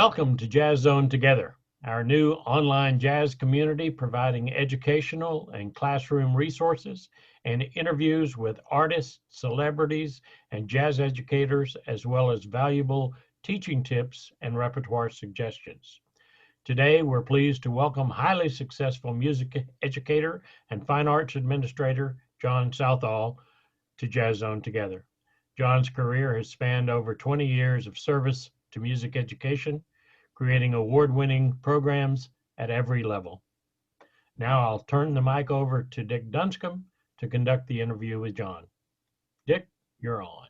Welcome to Jazz Zone Together, our new online jazz community providing educational and classroom resources and interviews with artists, celebrities, and jazz educators, as well as valuable teaching tips and repertoire suggestions. Today, we're pleased to welcome highly successful music educator and fine arts administrator, JOHN SOUTHALL, to Jazz Zone Together. John's career has spanned over 20 years of service to music education, creating award-winning programs at every level. Now I'll turn the mic over to Dick Dunscomb to conduct the interview with John. Dick, you're on.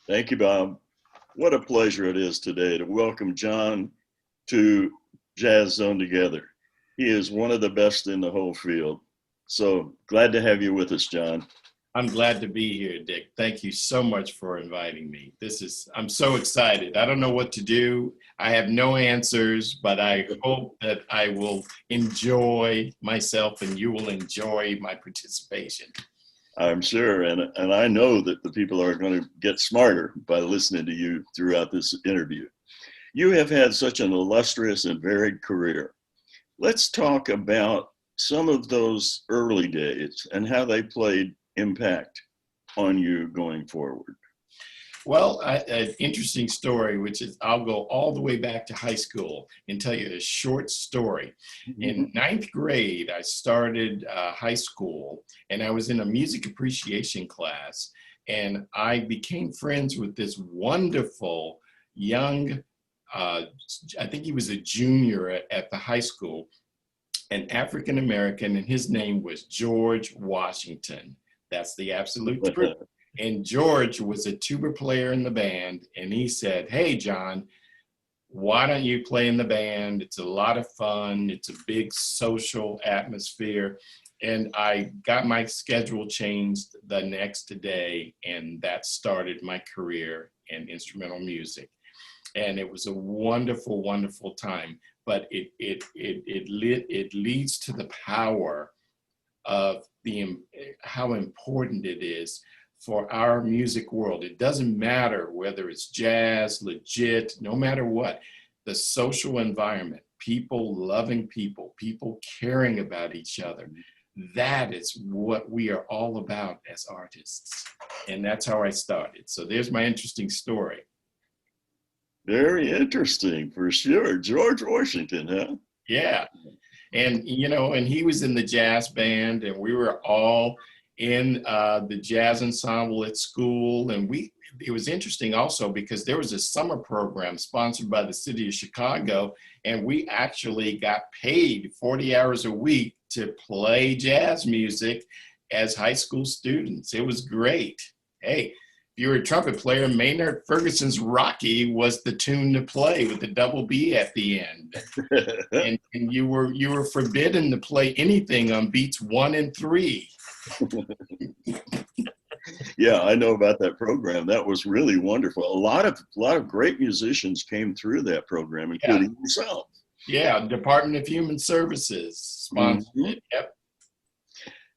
Thank you, Bob. What a pleasure it is today to welcome John to Jazz Zone Together. He is one of the best in the whole field. So glad to have you with us, John. I'm glad to be here, Dick. Thank you so much for inviting me. I'm so excited. I don't know what to do. I have no answers, but I hope that I will enjoy myself and you will enjoy my participation. I'm sure, and I know that the people are going to get smarter by listening to you throughout this interview. You have had such an illustrious and varied career. Let's talk about some of those early days and how they played impact on you going forward. Well, an interesting story, which is I'll go all the way back to high school and tell you a short story. In ninth grade, I started high school and I was in a music appreciation class, and I became friends with this wonderful young, I think he was a junior at the high school, an African American, and his name was George Washington. That's the absolute truth. And George was a tuba player in the band, and he said, "Hey, John, why don't you play in the band? It's a lot of fun. It's a big social atmosphere." And I got my schedule changed the next day, and that started my career in instrumental music. And it was a wonderful, wonderful time. But it leads to the power of how important it is for our music world. It doesn't matter whether it's jazz, legit, no matter what, the social environment, people loving people, people caring about each other. That is what we are all about as artists. And that's how I started. So there's my interesting story. Very interesting, for sure. George Washington, huh? Yeah. And, and he was in the jazz band, and we were all in the jazz ensemble at school. And it was interesting also because there was a summer program sponsored by the city of Chicago, and we actually got paid 40 hours a week to play jazz music as high school students. It was great. Hey, if you were a trumpet player, Maynard Ferguson's Rocky was the tune to play with the double B at the end. and you were forbidden to play anything on beats 1 and 3. Yeah, I know about that program. That was really wonderful. A lot of great musicians came through that program, including yourself. Yeah, Department of Human Services sponsored it. Yep.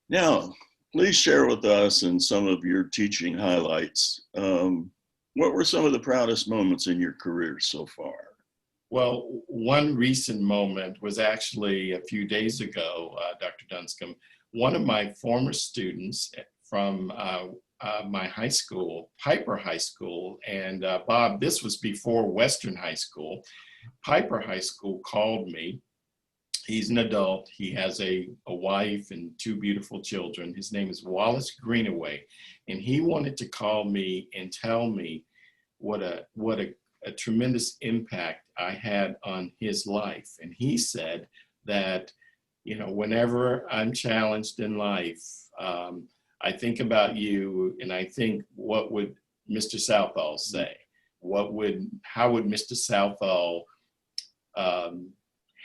Now, please share with us and some of your teaching highlights. What were some of the proudest moments in your career so far? Well, one recent moment was actually a few days ago, Dr. Dunscomb. One of my former students from my high school, Piper High School, and Bob, this was before Western High School. Piper High School called me. He's an adult. He has a wife and 2 beautiful children. His name is Wallace Greenaway. And he wanted to call me and tell me what a tremendous impact I had on his life. And he said that, whenever I'm challenged in life, I think about you and I think, what would Mr. Southall say? How would Mr. Southall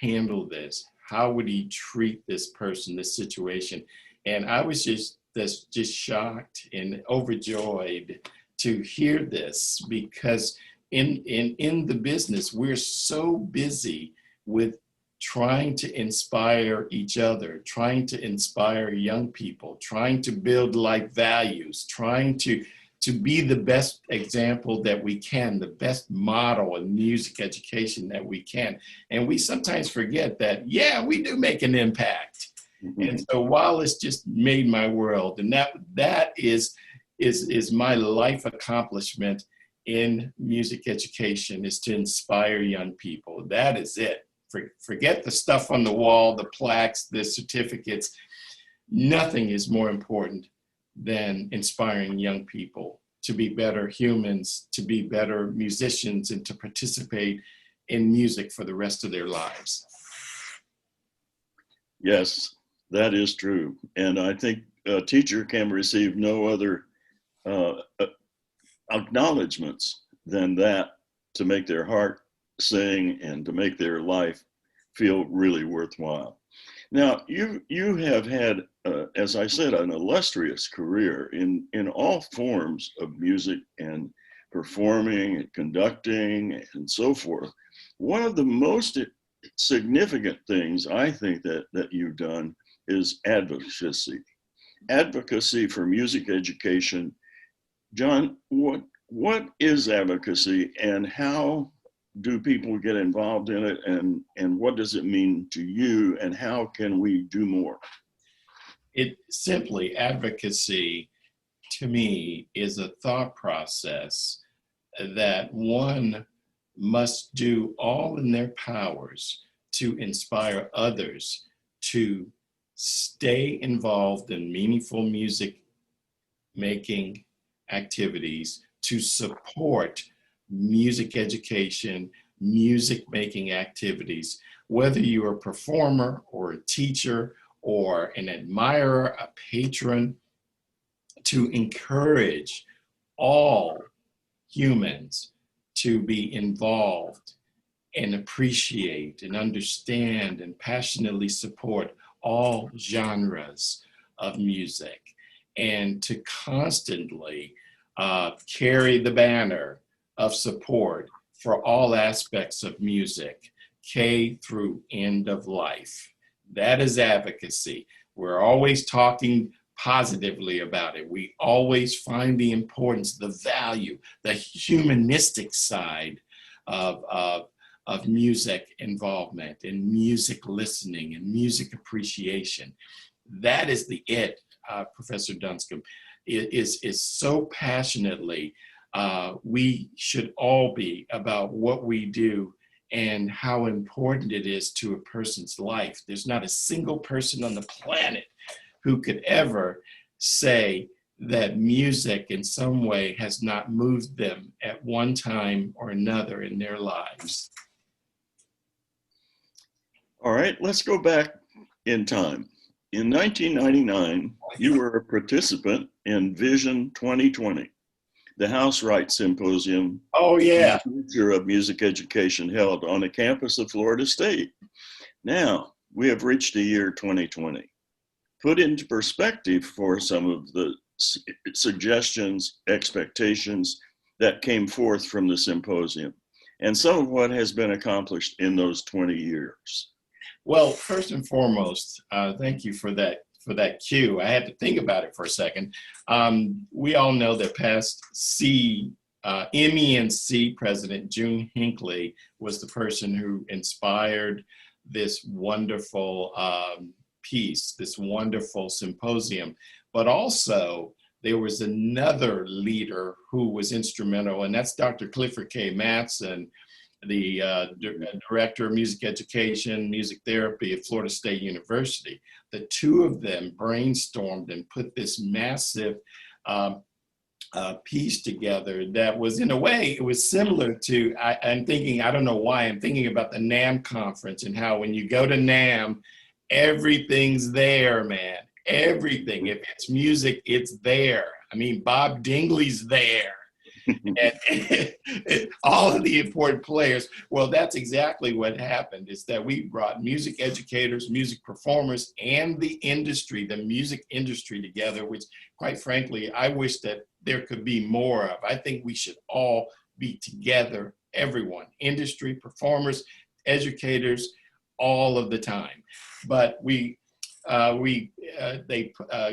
handle this? How would he treat this person, this situation? And I was just shocked and overjoyed to hear this, because in the business, we're so busy with trying to inspire each other, trying to inspire young people, trying to build life values, trying to to be the best example that we can, the best model in music education that we can. And we sometimes forget that, yeah, we do make an impact. And so while it's just made my world, and that is my life accomplishment in music education, is to inspire young people. That is it. Forget the stuff on the wall, the plaques, the certificates. Nothing is more important than inspiring young people to be better humans, to be better musicians, and to participate in music for the rest of their lives. Yes, that is true. And I think a teacher can receive no other acknowledgments than that to make their heart sing and to make their life feel really worthwhile. Now, you have had, as I said, an illustrious career in all forms of music and performing and conducting and so forth. One of the most significant things I think that you've done is advocacy. Advocacy for music education. John, what is advocacy and how do people get involved in it, and what does it mean to you, and how can we do more? It simply, advocacy to me is a thought process that one must do all in their powers to inspire others to stay involved in meaningful music making activities, to support music education, music making activities, whether you're a performer or a teacher or an admirer, a patron, to encourage all humans to be involved and appreciate and understand and passionately support all genres of music, and to constantly carry the banner of support for all aspects of music, K through end of life. That is advocacy. We're always talking positively about it. We always find the importance, the value, the humanistic side of music involvement and music listening and music appreciation. That is the it, Professor Dunscomb, is so passionately we should all be about what we do and how important it is to a person's life. There's not a single person on the planet who could ever say that music in some way has not moved them at one time or another in their lives. All right, let's go back in time. In 1999, you were a participant in Vision 2020, the House Rights Symposium. Oh, yeah. The future of music education held on the campus of Florida State. Now, we have reached the year 2020. Put into perspective for some of the suggestions, expectations that came forth from the symposium, and some of what has been accomplished in those 20 years. Well, first and foremost, thank you for that cue. I had to think about it for a second. We all know that past MENC president June Hinckley was the person who inspired this wonderful piece, this wonderful symposium. But also, there was another leader who was instrumental, and that's Dr. Clifford K. Matson, the director of music education, music therapy at Florida State University. The two of them brainstormed and put this massive piece together that was, in a way, it was similar to, I'm thinking, I don't know why, I'm thinking about the NAMM conference and how when you go to NAMM, everything's there, man. Everything. If it's music, it's there. I mean, Bob Dingley's there. And all of the important players. Well, that's exactly what happened, is that we brought music educators, music performers, and the industry, the music industry together, which quite frankly, I wish that there could be more of. I think we should all be together, everyone, industry, performers, educators, all of the time. But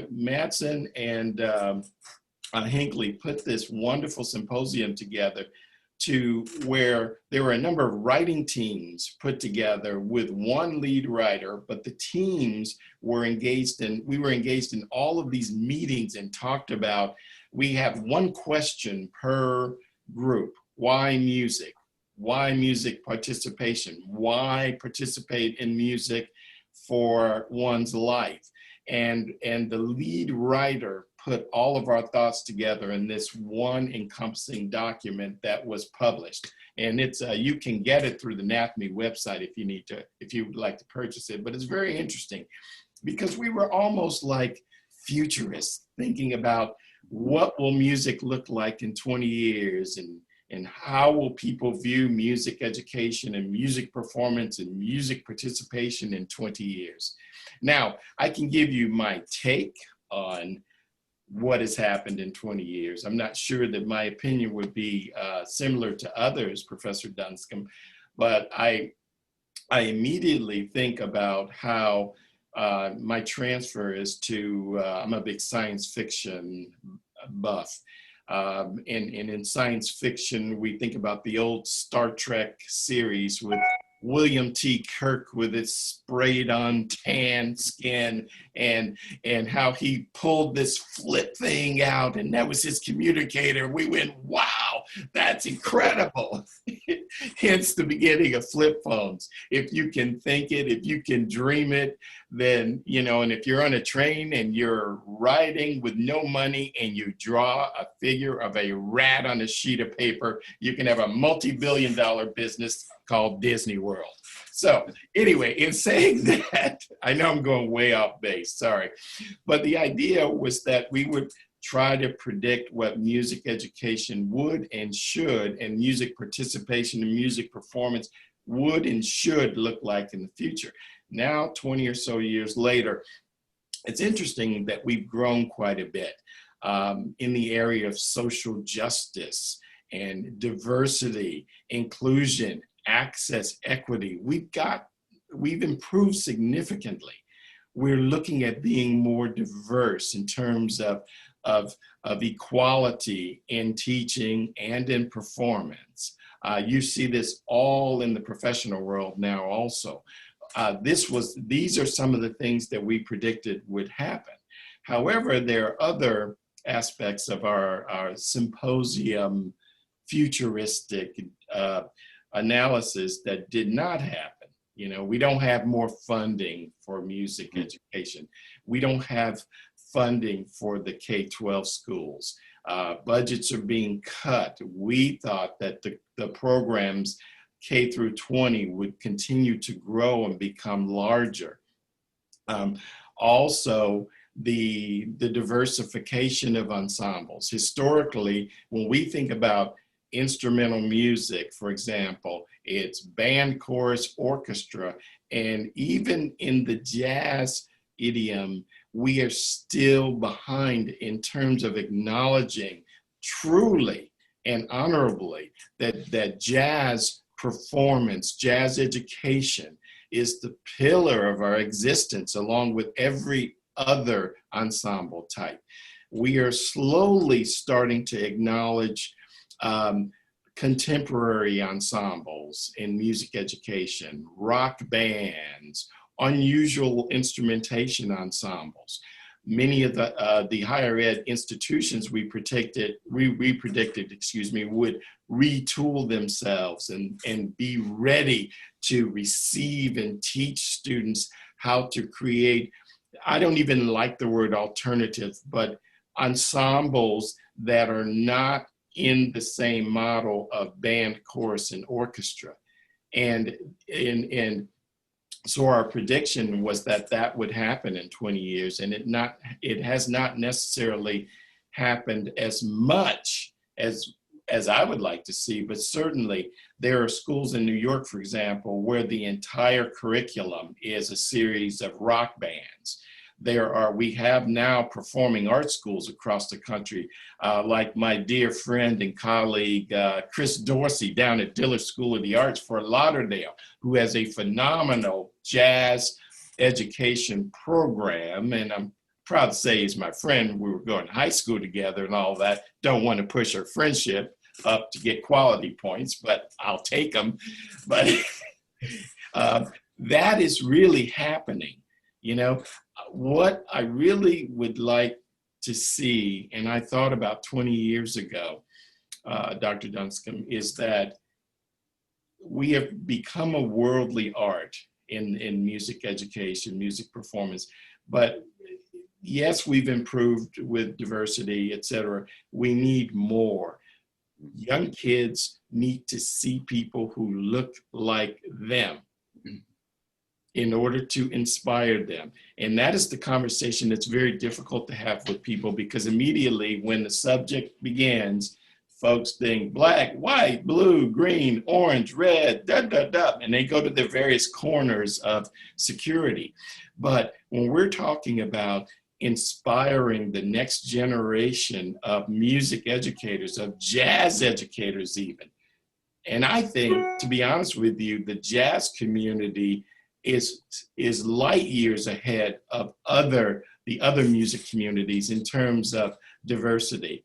Matson and Hinckley put this wonderful symposium together to where there were a number of writing teams put together with one lead writer, but the teams were engaged in, we were engaged in all of these meetings and talked about, we have one question per group. Why music? Why music participation? Why participate in music for one's life? And the lead writer put all of our thoughts together in this one encompassing document that was published. And it's you can get it through the NAFME website if you would like to purchase it. But it's very interesting because we were almost like futurists, thinking about what will music look like in 20 years, and how will people view music education and music performance and music participation in 20 years. Now, I can give you my take on what has happened in 20 years. I'm not sure that my opinion would be similar to others, Professor Dunscomb, but I immediately think about how my transfer is to, I'm a big science fiction buff. And in science fiction, we think about the old Star Trek series with William T. Kirk with his sprayed on tan skin and how he pulled this flip thing out, and that was his communicator. We went, wow, that's incredible. Hence the beginning of flip phones. If you can think it, if you can dream it, then, you know, and if you're on a train and you're riding with no money and you draw a figure of a rat on a sheet of paper, you can have a multi-billion-dollar business called Disney World. So anyway, in saying that, I know I'm going way off base, sorry. But the idea was that we would try to predict what music education would and should, and music participation and music performance would and should look like in the future. Now, 20 or so years later, it's interesting that we've grown quite a bit in the area of social justice and diversity, inclusion, access, equity. We've improved significantly. We're looking at being more diverse in terms of equality in teaching and in performance. You see this all in the professional world now also. These are some of the things that we predicted would happen. However, there are other aspects of our symposium futuristic analysis that did not happen. You know, we don't have more funding for music education. We don't have funding for the K-12 schools. Budgets are being cut. We thought that the programs K through 20 would continue to grow and become larger. Also, the diversification of ensembles. Historically, when we think about instrumental music, for example, it's band, chorus, orchestra, and even in the jazz idiom, we are still behind in terms of acknowledging truly and honorably that jazz performance, jazz education is the pillar of our existence along with every other ensemble type. We are slowly starting to acknowledge contemporary ensembles in music education, rock bands, unusual instrumentation ensembles. Many of the higher ed institutions we predicted would retool themselves and be ready to receive and teach students how to create, I don't even like the word alternative, but ensembles that are not in the same model of band, chorus, and orchestra. And so our prediction was that would happen in 20 years, and it has not necessarily happened as much as I would like to see, but certainly there are schools in New York, for example, where the entire curriculum is a series of rock bands. We have now performing arts schools across the country, like my dear friend and colleague, Chris Dorsey down at Diller School of the Arts, Fort Lauderdale, who has a phenomenal jazz education program. And I'm proud to say he's my friend. We were going to high school together and all that. Don't want to push our friendship up to get quality points, but I'll take them. But that is really happening. You know, what I really would like to see, and I thought about 20 years ago, Dr. Dunscomb, is that we have become a worldly art in music education, music performance. But yes, we've improved with diversity, et cetera. We need more. Young kids need to see people who look like them in order to inspire them. And that is the conversation that's very difficult to have with people, because immediately when the subject begins, folks think black, white, blue, green, orange, red, and they go to their various corners of security. But when we're talking about inspiring the next generation of music educators, of jazz educators even, and I think, to be honest with you, the jazz community is light years ahead of the other music communities in terms of diversity.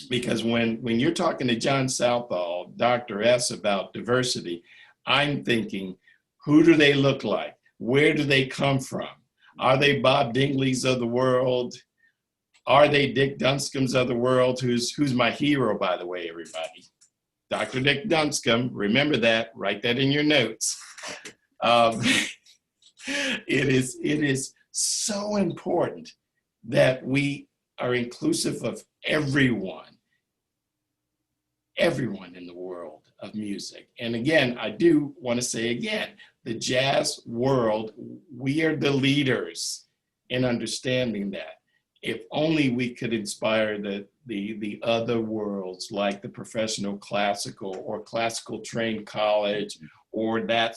Because when you're talking to John Southall, Dr. S, about diversity, I'm thinking, who do they look like? Where do they come from? Are they Bob Dingleys of the world? Are they Dick Dunscombs of the world? Who's my hero, by the way, everybody? Dr. Dick Dunscomb, remember that, write that in your notes. It is so important that we are inclusive of everyone in the world of music. And again, I do want to say again, the jazz world, we are the leaders in understanding that. If only we could inspire the other worlds, like the professional classical or classical trained college or that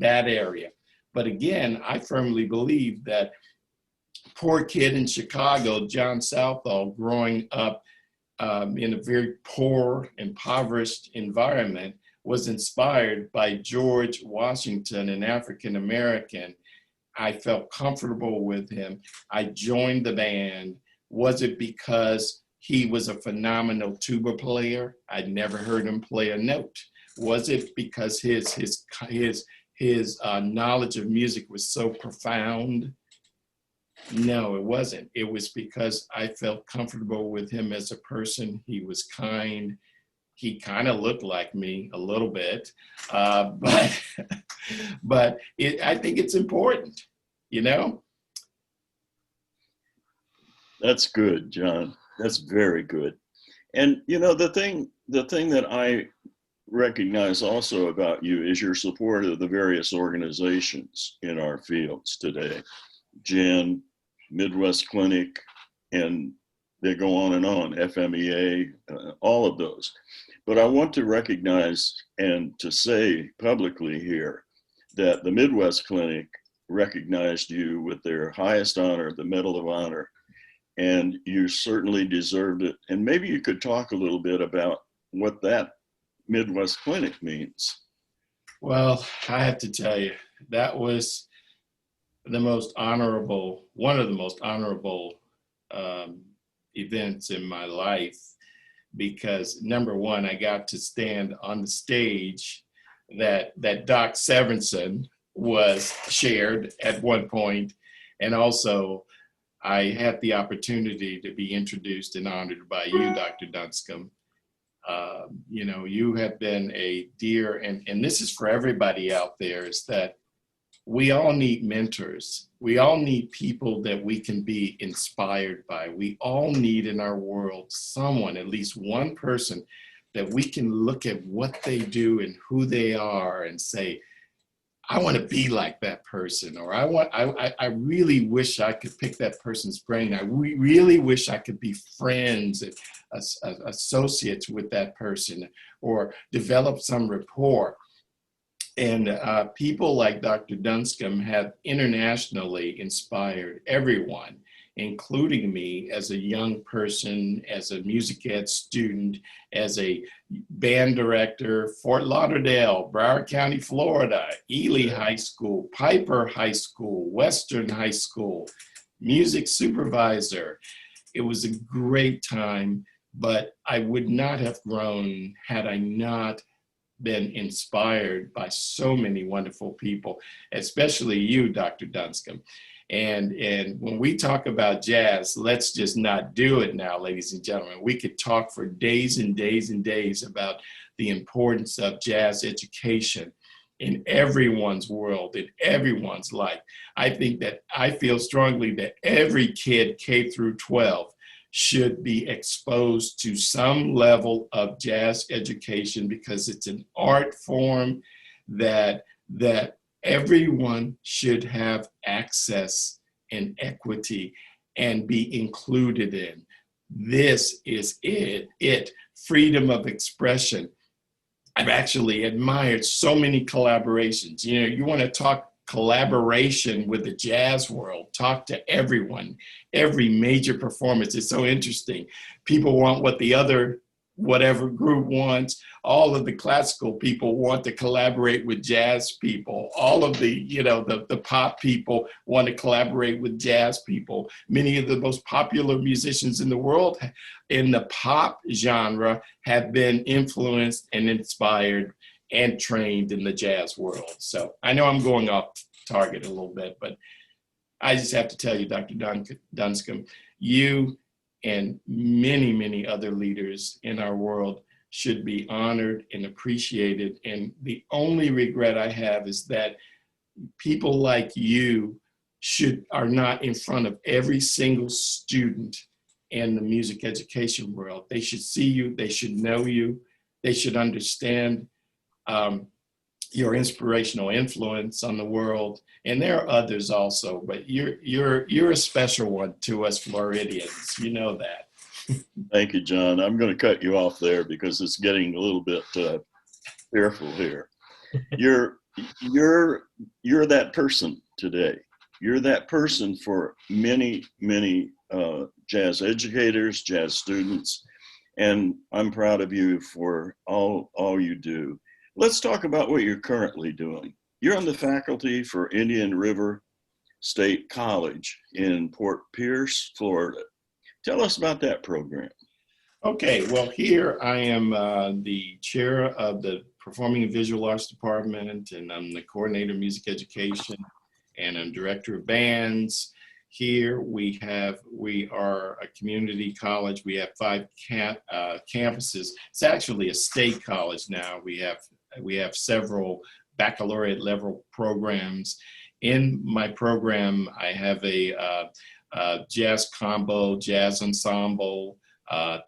area. But again, I firmly believe that poor kid in Chicago, John Southall, growing up in a very poor, impoverished environment, was inspired by George Washington, an African American. I felt comfortable with him. I joined the band. Was it because he was a phenomenal tuba player? I'd never heard him play a note. Was it because his knowledge of music was so profound? No, it wasn't. It was because I felt comfortable with him as a person. He was kind. He kind of looked like me a little bit, but I think it's important, you know? That's good, John. That's very good. And you know, the thing that I recognize also about you is your support of the various organizations in our fields today. Jen, Midwest Clinic, and they go on, FMEA, all of those. But I want to recognize and to say publicly here that the Midwest Clinic recognized you with their highest honor, the Medal of Honor, and you certainly deserved it. And maybe you could talk a little bit about what that Midwest Clinic means. Well, I have to tell you, that was one of the most honorable events in my life, because number one, I got to stand on the stage that Doc Severinsen was shared at one point, and also I had the opportunity to be introduced and honored by you, Dr. Dunscomb. You know, you have been a dear, and this is for everybody out there, is that we all need mentors. We all need people that we can be inspired by. We all need in our world someone, at least one person, that we can look at what they do and who they are and say, I want to be like that person, or I really wish I could pick that person's brain. I really wish I could be friends and associates with that person, or develop some rapport. And people like Dr. Dunscomb have internationally inspired everyone, including me as a young person, as a music ed student, as a band director, Fort Lauderdale, Broward County, Florida, Ely High School, Piper High School, Western High School, music supervisor. It was a great time, but I would not have grown had I not been inspired by so many wonderful people, especially you, Dr. Dunscomb. And when we talk about jazz, let's just not do it now, ladies and gentlemen. We could talk for days and days and days about the importance of jazz education in everyone's world, in everyone's life. I feel strongly that every kid K through 12 should be exposed to some level of jazz education, because it's an art form that everyone should have access and equity and be included in. This is it. Freedom of expression. I've actually admired so many collaborations. You know, you want to talk collaboration with the jazz world, talk to everyone, every major performance. It's so interesting. People want what the other whatever group wants. All of the classical people want to collaborate with jazz people. All of the, the pop people want to collaborate with jazz people. Many of the most popular musicians in the world in the pop genre have been influenced and inspired and trained in the jazz world. So I know I'm going off target a little bit, but I just have to tell you, Dr. Dunscomb, you and many, many other leaders in our world should be honored and appreciated. And the only regret I have is that people like you are not in front of every single student in the music education world. They should see you, they should know you, they should understand your inspirational influence on the world. And there are others also, but you're a special one to us Floridians. You know that. Thank you, John. I'm going to cut you off there because it's getting a little bit fearful here. You're that person today. You're that person for many, many jazz educators, jazz students, and I'm proud of you for all you do. Let's talk about what you're currently doing. You're on the faculty for Indian River State College in Port Pierce, Florida. Tell us about that program. Okay, well, here I am the chair of the Performing and Visual Arts Department, and I'm the coordinator of music education, and I'm director of bands. Here we are a community college. We have 5 campuses. It's actually a state college now. We have several baccalaureate level programs. In my program, I have a jazz combo, jazz ensemble,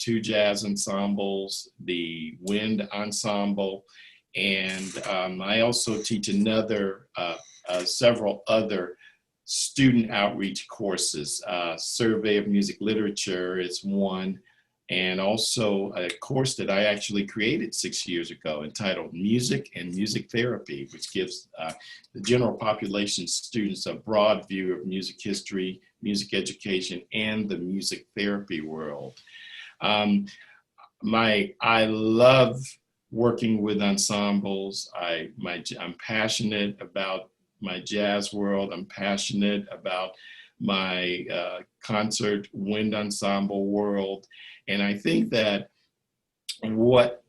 2 jazz ensembles, the wind ensemble, and I also teach several other student outreach courses. Survey of Music Literature is one, and also a course that I actually created 6 years ago entitled Music and Music Therapy, which gives the general population students a broad view of music history, music education, and the music therapy world. I love working with ensembles. I'm passionate about my jazz world. I'm passionate about my concert wind ensemble world. And I think that what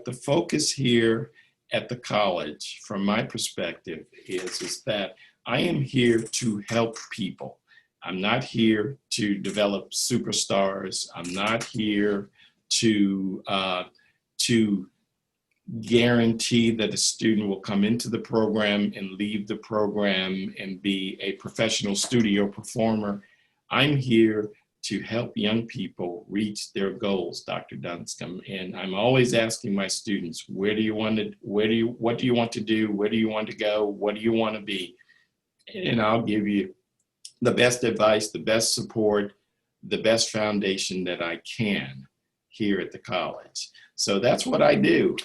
the focus here at the college, from my perspective, is that I am here to help people. I'm not here to develop superstars. I'm not here to guarantee that a student will come into the program and leave the program and be a professional studio performer. I'm here to help young people reach their goals, Dr. Dunscomb. And I'm always asking my students, what do you want to do? Where do you want to go? What do you want to be? And I'll give you the best advice, the best support, the best foundation that I can here at the college. So that's what I do.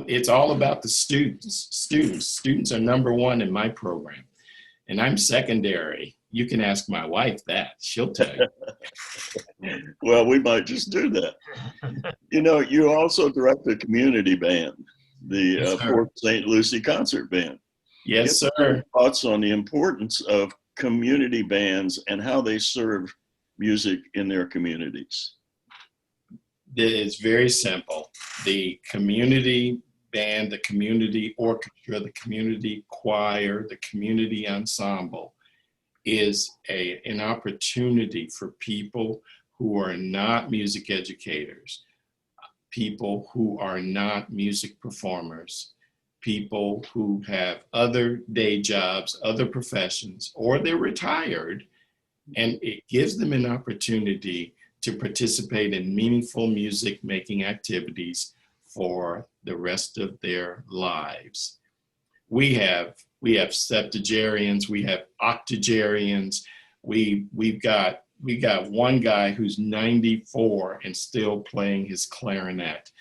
It's all about the students. Students are number one in my program, and I'm secondary. You can ask my wife that. She'll tell you. Well, we might just do that. You know, you also direct the community band, the Port St. Lucie Concert Band. Yes, sir. Thoughts on the importance of community bands and how they serve music in their communities? It's very simple. The community band, the community orchestra, the community choir, the community ensemble is an opportunity for people who are not music educators, people who are not music performers, people who have other day jobs, other professions, or they're retired, and it gives them an opportunity to participate in meaningful music making activities for the rest of their lives. We have septuagenarians, we have octogenarians, we've got one guy who's 94 and still playing his clarinet.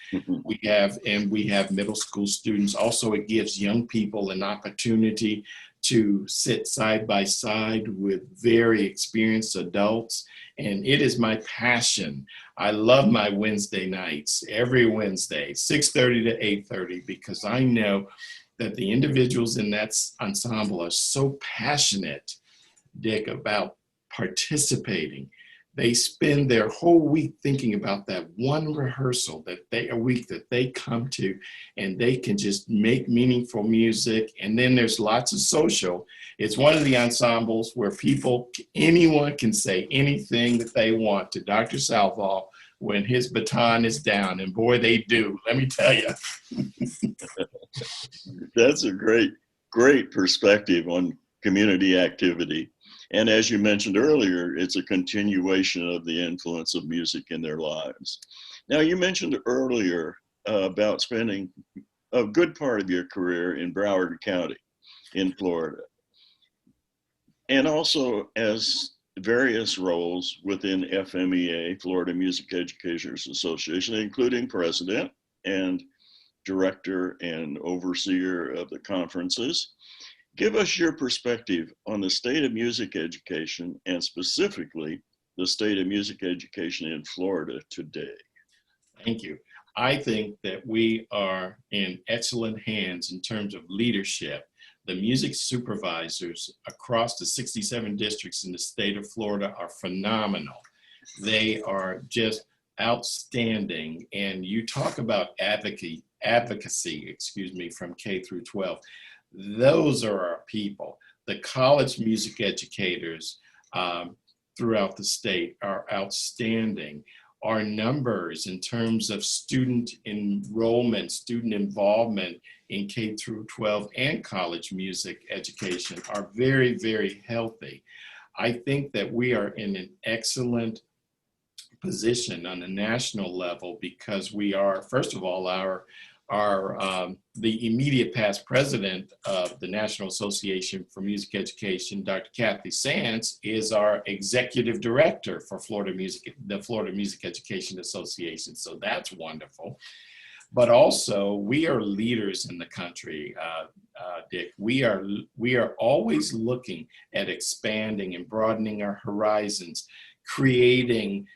We have middle school students. Also, it gives young people an opportunity to sit side by side with very experienced adults. And it is my passion. I love my Wednesday nights, every Wednesday, 6:30 to 8:30, because I know that the individuals in that ensemble are so passionate, Dick, about participating. They spend their whole week thinking about that one rehearsal that they come to, and they can just make meaningful music. And then there's lots of social. It's one of the ensembles where anyone can say anything that they want to Dr. Southall when his baton is down, and boy, they do, let me tell you. That's a great perspective on community activity. And as you mentioned earlier, it's a continuation of the influence of music in their lives. Now, you mentioned earlier about spending a good part of your career in Broward County in Florida, and also as various roles within FMEA, Florida Music Educators Association, including president and director and overseer of the conferences. Give us your perspective on the state of music education, and specifically the state of music education in Florida today. Thank you. I think that we are in excellent hands in terms of leadership. The music supervisors across the 67 districts in the state of Florida are phenomenal. They are just outstanding. And you talk about advocacy, from K through 12. Those are our people. The college music educators throughout the state are outstanding. Our numbers in terms of student enrollment, student involvement in K through 12 and college music education are very, very healthy. I think that we are in an excellent position on a national level because we are, first of all, the immediate past president of the National Association for Music Education, Dr. Kathy Sands, is our executive director for the Florida Music Education Association. So that's wonderful. But also, we are leaders in the country, Dick. We are always looking at expanding and broadening our horizons, creating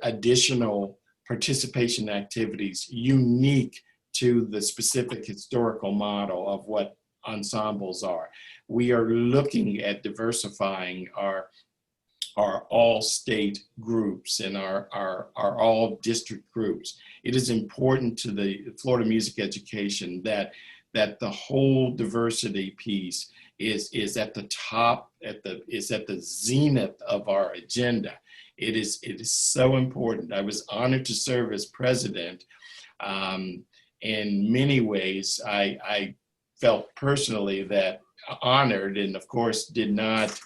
additional participation activities unique to the specific historical model of what ensembles are. We are looking at diversifying our all state groups and our all district groups. It is important to the Florida music education that the whole diversity piece is at the top, is at the zenith of our agenda. It is so important. I was honored to serve as president. In many ways, I felt personally that honored, and of course did not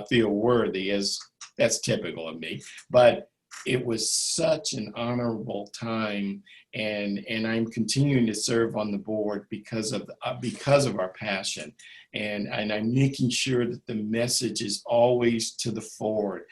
feel worthy, as that's typical of me. But it was such an honorable time, and I'm continuing to serve on the board because of our passion, and I'm making sure that the message is always to the forward.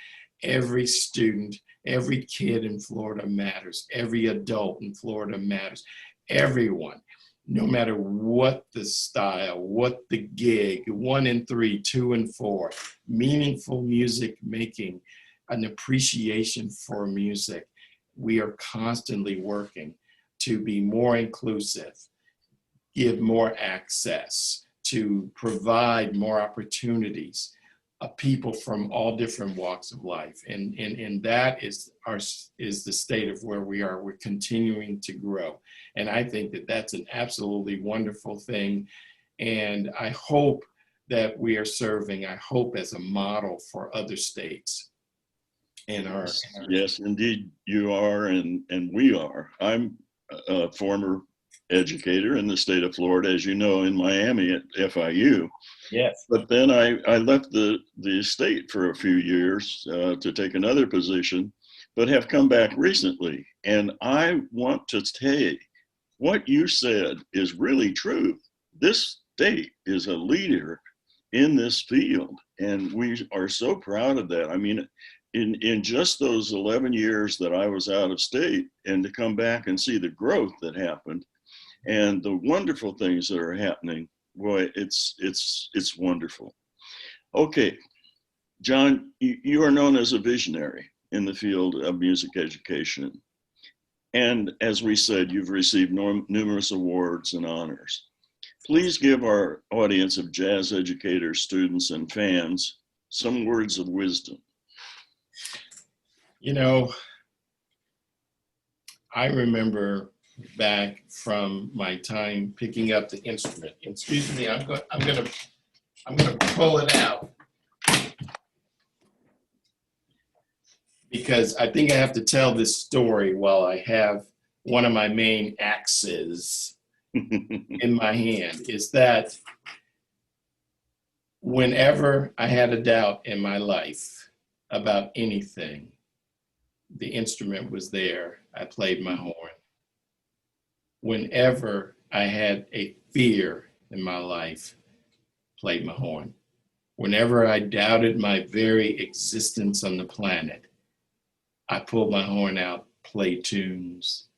Every student, every kid in Florida matters. Every adult in Florida matters. Everyone, no matter what the style, what the gig, 1 and 3, 2 and 4, meaningful music making, an appreciation for music. We are constantly working to be more inclusive, give more access, to provide more opportunities of people from all different walks of life. And that is the state of where we are. We're continuing to grow. And I think that that's an absolutely wonderful thing. And I hope that we are serving, I hope, as a model for other states. Yes, indeed you are, and we are. I'm a former educator in the state of Florida, as you know, in Miami at FIU. Yes. But then I left the state for a few years to take another position, but have come back recently. And I want to say what you said is really true. This state is a leader in this field, and we are so proud of that. I mean, in just those 11 years that I was out of state, and to come back and see the growth that happened and the wonderful things that are happening, boy, it's wonderful. Okay, John, you are known as a visionary in the field of music education. And as we said, you've received numerous awards and honors. Please give our audience of jazz educators, students, and fans some words of wisdom. You know, I remember back from my time picking up the instrument. Excuse me, I'm gonna pull it out because I think I have to tell this story while I have one of my main axes in my hand. Is that whenever I had a doubt in my life about anything, the instrument was there. I played my horn. Whenever I had a fear in my life, played my horn. Whenever I doubted my very existence on the planet, I pulled my horn out, played tunes,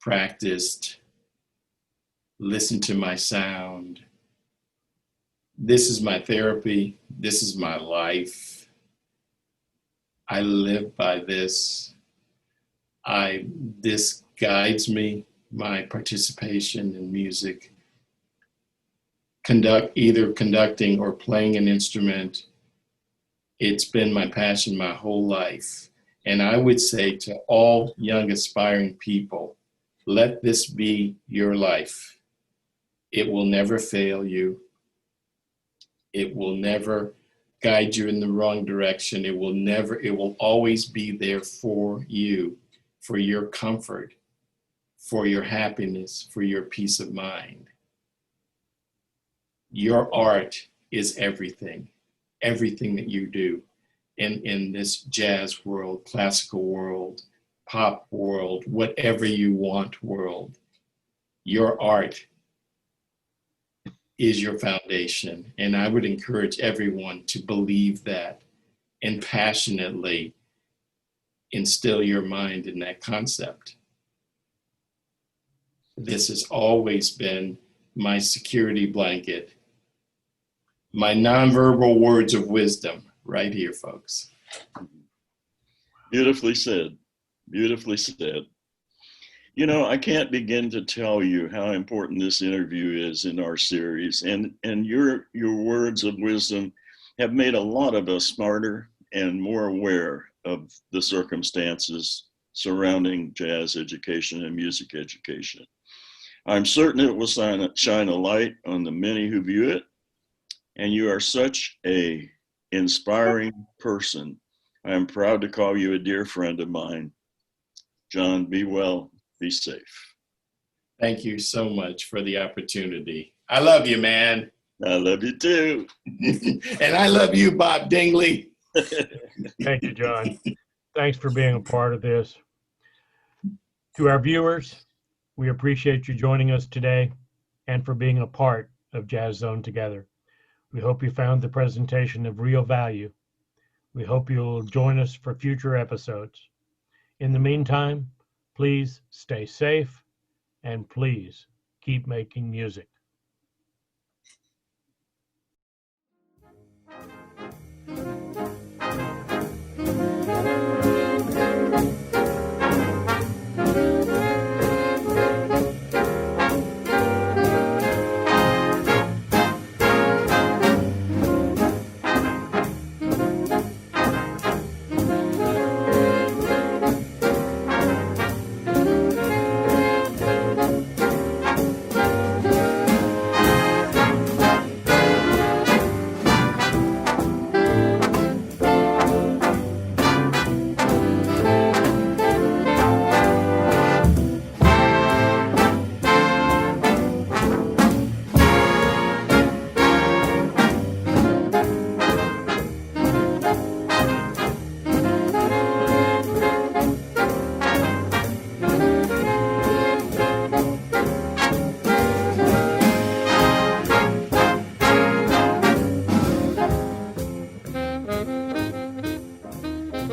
practiced, listened to my sound. This is my therapy. This is my life. I live by this. This guides me, my participation in music. Either conducting or playing an instrument. It's been my passion my whole life. And I would say to all young aspiring people, let this be your life. It will never fail you. It will never guide you in the wrong direction. It will always be there for you, for your comfort, for your happiness, for your peace of mind. Your art is everything that you do in this jazz world, classical world, pop world, whatever you want world. Your art is your foundation. And I would encourage everyone to believe that and passionately instill your mind in that concept. This has always been my security blanket, my nonverbal words of wisdom right here, folks. Beautifully said. Beautifully said. You know, I can't begin to tell you how important this interview is in our series, and your words of wisdom have made a lot of us smarter and more aware of the circumstances surrounding jazz education and music education. I'm certain it will shine a light on the many who view it, and you are such an inspiring person. I am proud to call you a dear friend of mine. John, be well. Be safe. Thank you so much for the opportunity. I love you, man. I love you too. And I love you, Bob Dingley. Thank you, John. Thanks for being a part of this. To our viewers, we appreciate you joining us today and for being a part of Jazz Zone Together. We hope you found the presentation of real value. We hope you'll join us for future episodes. In the meantime, please stay safe and please keep making music.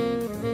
you.